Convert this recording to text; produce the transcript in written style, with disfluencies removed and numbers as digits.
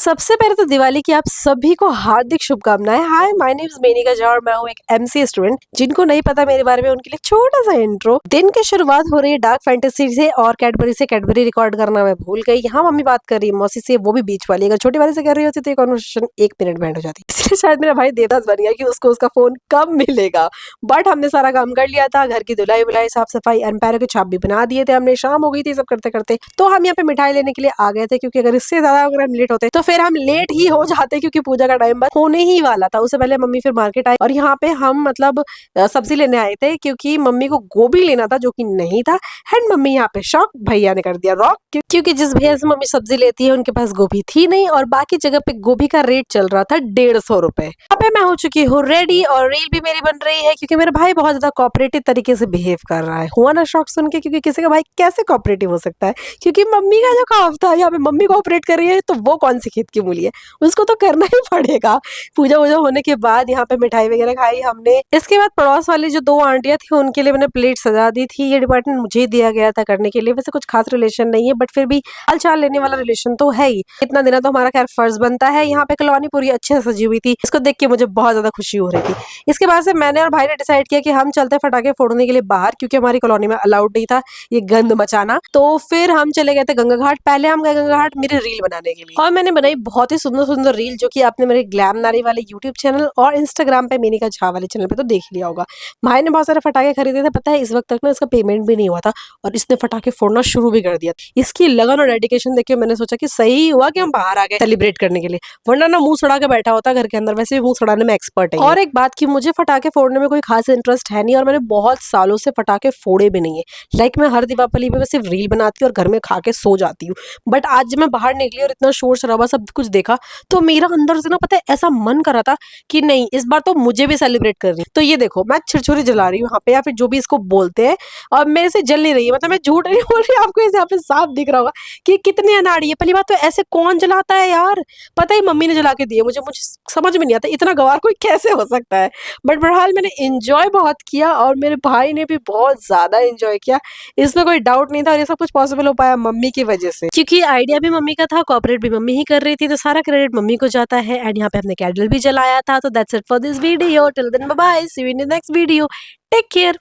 सबसे पहले तो दिवाली की आप सभी को हार्दिक शुभकामनाएं। हाय, my name is Menika Jha और मैं हूँ एक एमसीए स्टूडेंट। जिनको नहीं पता मेरे बारे में उनके लिए छोटा सा इंट्रो। दिन की शुरुआत हो रही है डार्क फैंटेसी से और कैडबरी से। कैडबरी रिकॉर्ड करना मैं भूल गई। यहाँ मम्मी बात कर रही है मौसी से, वो भी बीच वाली। अगर छोटी वाली से कर रही होती तो ये कॉन्वर्सेशन 1 मिनट में एंड हो जाती। इसलिए शायद मेरा भाई देवदास बन गया कि उसको उसका फोन कब मिलेगा। बट हमने सारा काम कर लिया था, घर की धुलाई बुलाई, साफ सफाई, एम्पायर के छाप भी बना दिए थे हमने। शाम हो गई थी सब करते करते, तो हम यहाँ पे मिठाई लेने के लिए आ गए थे, क्योंकि अगर इससे ज्यादा अगर हम लेट होते तो फिर हम लेट ही हो जाते, क्योंकि पूजा का टाइम बस होने ही वाला था। उससे पहले मम्मी फिर मार्केट आई और यहाँ पे हम मतलब सब्जी लेने आए थे, क्योंकि मम्मी को गोभी लेना था जो कि नहीं था। एंड मम्मी यहाँ पे शॉक भैया ने कर दिया रॉक, क्योंकि जिस भैया से मम्मी सब्जी लेती है उनके पास गोभी थी नहीं, और बाकी जगह पे गोभी का रेट चल रहा था 150 रुपए। यहाँ पे मैं हो चुकी हूँ रेडी और रील भी मेरी बन रही है, क्योंकि मेरा भाई बहुत ज्यादा कोऑपरेटिव तरीके से बिहेव कर रहा है। हुआ ना शॉक सुन के, क्योंकि किसी का भाई कैसे कोऑपरेटिव हो सकता है, क्योंकि मम्मी का जो काम था यहाँ पे मम्मी कोऑपरेट कर रही है, तो वो कौन सी खेत की मूली है, उसको तो करना ही पड़ेगा। पूजा वूजा होने के बाद यहाँ पे मिठाई वगैरह खाई हमने। इसके बाद पड़ोस वाली जो 2 आंटियां थी उनके लिए मैंने प्लेट सजा दी थी। ये डिपार्टमेंट मुझे ही दिया गया था करने के लिए। वैसे कुछ खास रिलेशन नहीं है, बट फिर भी हाल चाल लेने वाला रिलेशन तो है ही। इतना देना तो हमारा खैर फर्ज बनता है। यहाँ पे कॉलोनी पूरी अच्छे से सजी हुई थी, इसको देख के मुझे बहुत ज्यादा खुशी हो रही थी। इसके बाद से मैंने और भाई ने डिसाइड किया कि हम चलते फटाके फोड़ने के लिए बाहर, क्योंकि हमारी कॉलोनी में अलाउड नहीं था ये गंद मचाना। तो फिर हम चले गए थे गंगा घाट। पहले हम गए गंगा घाट मेरी रील बनाने के लिए, और मैंने बनाई बहुत ही सुंदर सुंदर रील, जो कि आपने मेरे ग्लैम नारी वाले यूट्यूब चैनल और इंस्टाग्राम पे मेनिका झा वाले चैनल पे तो देख लिया होगा। भाई ने बहुत सारे फटाके खरीदे थे, पता है इस वक्त तक ना इसका पेमेंट भी नहीं हुआ था, और इसने फटाके फोड़ना शुरू भी कर दिया। इसकी लगन और डेडिकेशन देख के मैंने सोचा कि सही हुआ कि हम बाहर आ गए सेलिब्रेट करने के लिए, वरना ना मुंह सड़ा के बैठा होता घर के अंदर। वैसे भी मुंह सड़ाने में एक्सपर्ट है। और एक बात की, मुझे फटाके फोड़ने में कोई खास इंटरेस्ट है नहीं, और मैंने बहुत सालों से फटाके फोड़े भी नहीं है। लाइक मैं हर दीपावली पे सिर्फ रील बनाती हूँ और घर में खा के सो जाती हूँ। बट आज जब मैं बाहर निकली और इतना शोर शराबा सब कुछ देखा, तो मेरा अंदर से ना पता है ऐसा मन कर रहा था कि नहीं, इस बार तो मुझे भी सेलिब्रेट करनी है। तो ये देखो मैं छिरछुरी जला रही हूँ यहाँ पे, या फिर जो भी इसको बोलते हैं, और मेरे से जल नहीं रही है। मतलब मैं झूठ नहीं बोल रही, आपको इसे यहाँ पे साफ दिख रहा होगा कि कितनी अनाड़ी है। पहली बात तो ऐसे कौन जलाता है यार, पता ही मम्मी ने जला के दिए मुझे समझ में नहीं आता इतना गवार कोई कैसे हो सकता है। बट बहरहाल मैंने एंजॉय बहुत किया, और मेरे भाई ने भी बहुत ज्यादा एंजॉय किया, इसमें कोई डाउट नहीं था। और ये सब कुछ पॉसिबल हो पाया मम्मी की वजह से, क्योंकि आइडिया भी मम्मी का था, कोऑपरेट भी मम्मी ही कर रही थी, तो सारा क्रेडिट मम्मी को जाता है। एंड यहाँ पे हमने कैंडल भी जलाया था। तो that's it for this video. Till then bye bye, see you in the next video, take care.